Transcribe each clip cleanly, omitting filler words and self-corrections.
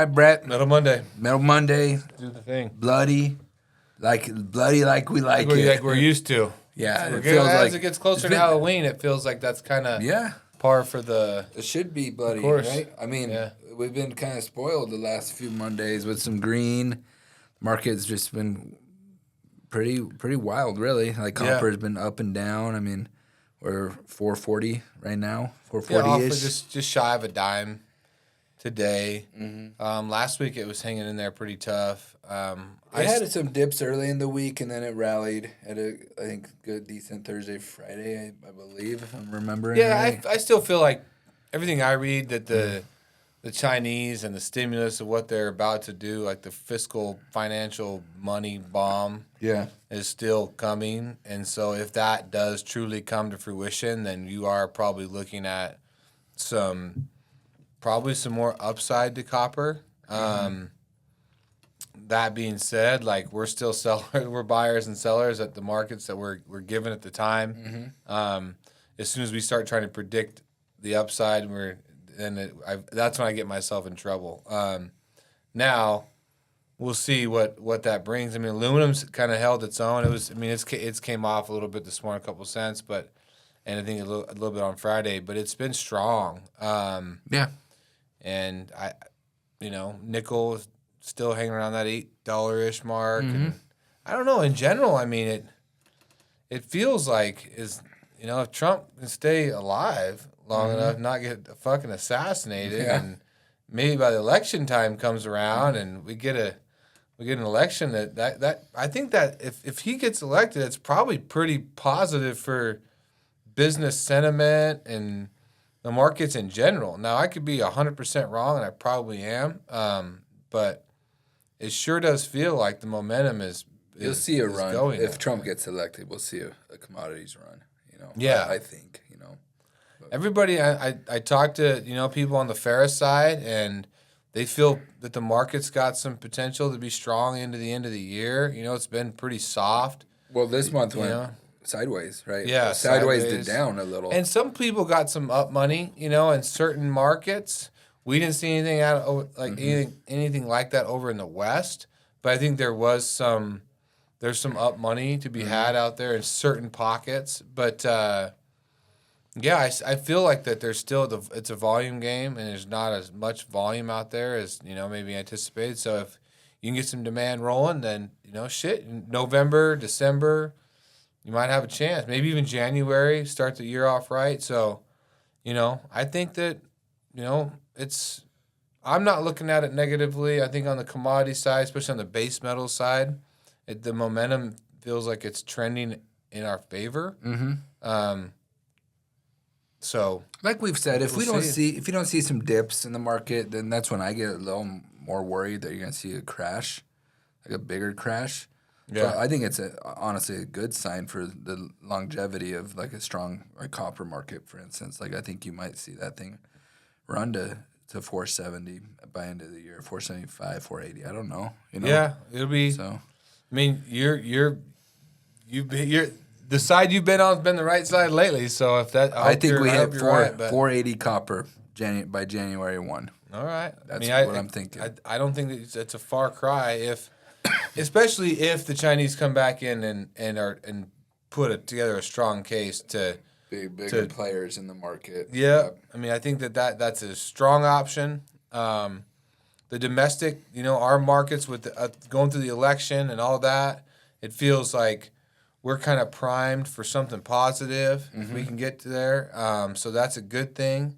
right, Brett. Metal Monday. Metal Monday. Do the thing. Bloody like we like it. Like we're used to. Yeah, So it feels as like it gets closer to Halloween, it feels like that's kind of par for the. It should be bloody, course. right? I mean, we've been kind of spoiled the last few Mondays with some green. Market's just been pretty wild, really. Like copper's been up and down. I mean, we're 440 right now, 440-ish. Just shy of a dime today. Mm-hmm. Last week it was hanging in there pretty tough. It had some dips early in the week, and then it rallied at I think, good, decent Thursday, Friday, I believe, if I'm remembering right. I still feel like everything I read that the Chinese and the stimulus of what they're about to do, like the fiscal financial money bomb, is still coming. And so if that does truly come to fruition, then you are probably looking at probably some more upside to copper. That being said, like we're still sellers, we're buyers and sellers at the markets that we're given at the time. As soon as we start trying to predict the upside, that's when I get myself in trouble. Now we'll see what that brings. I mean, aluminum's kind of held its own. It's came off a little bit this morning, a couple cents, and I think a little bit on Friday, but it's been strong. And nickel is still hanging around that $8-ish mark. And I don't know. In general, I mean, it feels like if Trump can stay alive long enough, not get fucking assassinated, and maybe by the election time comes around and we get an election that I think that if he gets elected, it's probably pretty positive for business sentiment and the markets in general. Now, I could be 100% wrong, and I probably am, but it sure does feel like the momentum is You'll see a run. If Trump way. Gets elected, we'll see a commodities run. I think. Everybody, I talk to people on the ferrous side, and they feel that the market's got some potential to be strong into the end of the year. It's been pretty soft. Well, this month went sideways, right? Yeah, sideways to down a little. And some people got some up money, in certain markets. We didn't see anything anything like that over in the West, but I think there's some up money to be had out there in certain pockets. But I feel like that there's still it's a volume game, and there's not as much volume out there as maybe anticipated. So if you can get some demand rolling, then November, December, you might have a chance. Maybe even January, start the year off right. So, I think that I'm not looking at it negatively. I think on the commodity side, especially on the base metal side, the momentum feels like it's trending in our favor. So, like we've said, if you don't see some dips in the market, then that's when I get a little more worried that you're going to see a crash, like a bigger crash. Yeah, so I think it's honestly a good sign for the longevity of like a strong copper market, for instance. Like I think you might see that thing run to 470 by end of the year, 475, 480. I don't know. Yeah, it'll be. So, I mean, you're the side you've been on has been the right side lately. So if that, I think we hit 480 copper by January 1. All right, that's what I'm thinking. I don't think that it's a far cry especially if the Chinese come back in and put together a strong case to bigger players in the market. Yeah, I mean, I think that's a strong option. The domestic, our markets with going through the election and all that, it feels like we're kind of primed for something positive if we can get to there. So that's a good thing.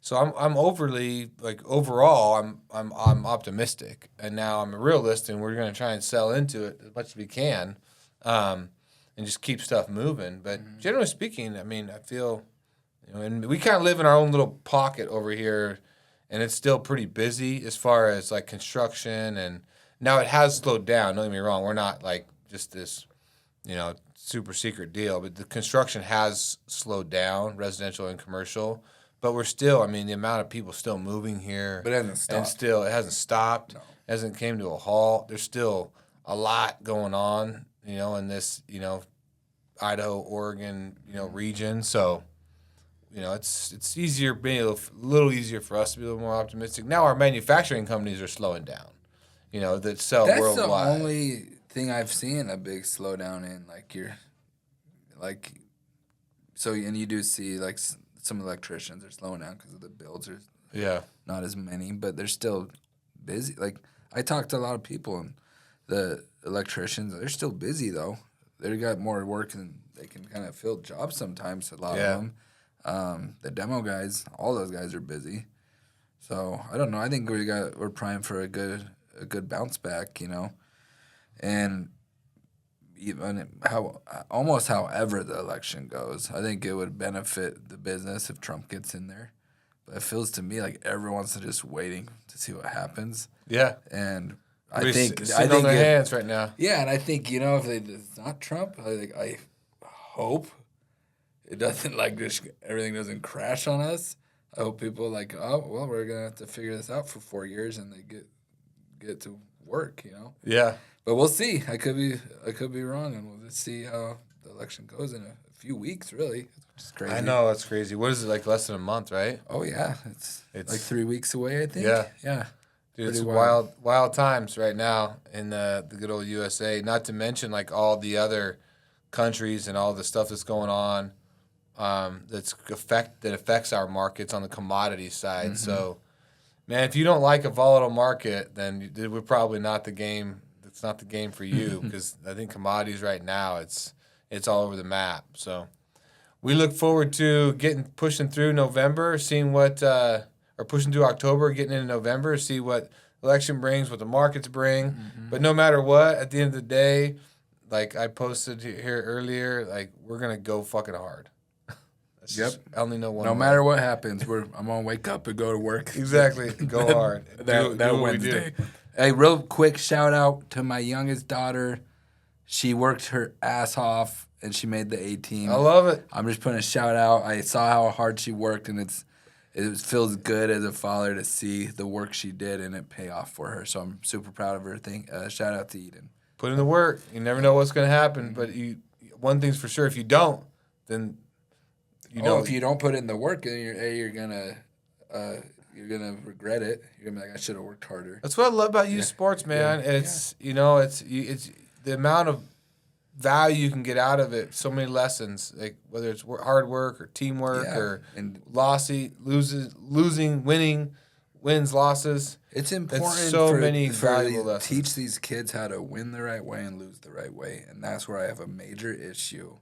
So I'm overly overall I'm optimistic, and now I'm a realist, and we're going to try and sell into it as much as we can, and just keep stuff moving. But generally speaking, I mean, I feel, and we kind of live in our own little pocket over here, and it's still pretty busy as far as like construction, and now it has slowed down. Don't get me wrong, we're not like just this, super secret deal, but the construction has slowed down, residential and commercial. But we're still, I mean, the amount of people still moving here. But it hasn't stopped. And still, it hasn't stopped. No. It hasn't came to a halt. There's still a lot going on, in this, Idaho, Oregon, region. So it's easier, being a little easier for us to be a little more optimistic. Now our manufacturing companies are slowing down, that sell worldwide. That's the only thing I've seen a big slowdown in. And you do see like some electricians are slowing down because of the builds are not as many, but they're still busy. Like I talked to a lot of people, and the electricians, they're still busy though. They got more work than they can kind of fill jobs sometimes. A lot of them. The demo guys, all those guys are busy. So I don't know. I think we're primed for a good bounce back, and even however the election goes, I think it would benefit the business if Trump gets in there. But it feels to me like everyone's just waiting to see what happens. Yeah, and I think on their hands right now. Yeah, and I think if it's not Trump, I hope it doesn't everything doesn't crash on us. I hope people we're gonna have to figure this out for 4 years and they get to work. Yeah. But we'll see. I could be wrong, and we'll just see how the election goes in a few weeks. Really, it's crazy. I know, it's crazy. What is it, like less than a month, right? Oh yeah, it's like 3 weeks away. I think. Yeah. Dude, it's wild times right now in the good old USA. Not to mention like all the other countries and all the stuff that's going on that affects our markets on the commodity side. Mm-hmm. So, man, if you don't like a volatile market, then we're probably not the game. It's not the game for you, because I think commodities right now it's all over the map. So we look forward to pushing through November, seeing what or pushing through October, getting into November, see what election brings, what the markets bring. Mm-hmm. But no matter what, at the end of the day, like I posted here earlier, like we're gonna go fucking hard. Yep. I only know one. No matter what happens, I'm gonna wake up and go to work. Exactly. Go hard. that Wednesday. Hey, real quick shout out to my youngest daughter. She worked her ass off and she made the A-team. I love it. I'm just putting a shout out. I saw how hard she worked, and it feels good as a father to see the work she did and it pay off for her. So I'm super proud of her. Shout out to Eden. Put in the work. You never know what's going to happen, but one thing's for sure: if you don't, then if you don't put in the work, then you're gonna regret it. You're gonna be like, I should have worked harder. That's what I love about youth sports, man. Yeah. It's the amount of value you can get out of it. So many lessons, like whether it's hard work or teamwork or losing, winning, wins, losses. It's important. It's so many valuable lessons. Teach these kids how to win the right way and lose the right way, and that's where I have a major issue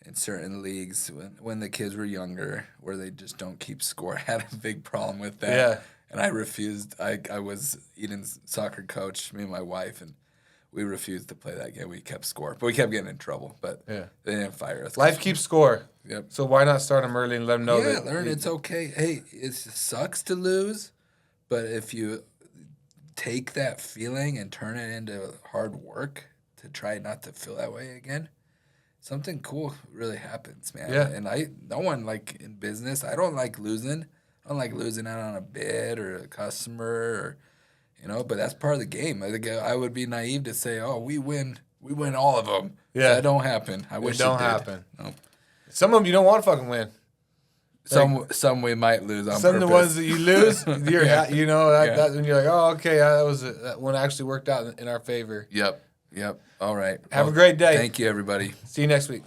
in certain leagues when the kids were younger, where they just don't keep score. I had a big problem with that. Yeah. And I refused. I was Eden's soccer coach, me and my wife, and we refused to play that game. We kept score. But we kept getting in trouble. But they didn't fire us. Life keeps score. Yep. So why not start them early and let them know that? Yeah, learn it's okay. Hey, it sucks to lose, but if you take that feeling and turn it into hard work to try not to feel that way again, something cool really happens, man. Yeah. And no one, like, in business, I don't like losing. I don't like losing out on a bid or a customer or, but that's part of the game. I think I would be naive to say, oh, we win all of them. Yeah. That don't happen. I wish it don't did. happen. No. Some of them you don't want to fucking win. Some we might lose on some purpose. Some of the ones that you lose, that when you're like, oh, okay, that one actually worked out in our favor. Yep. All right. Have a great day. Thank you, everybody. See you next week.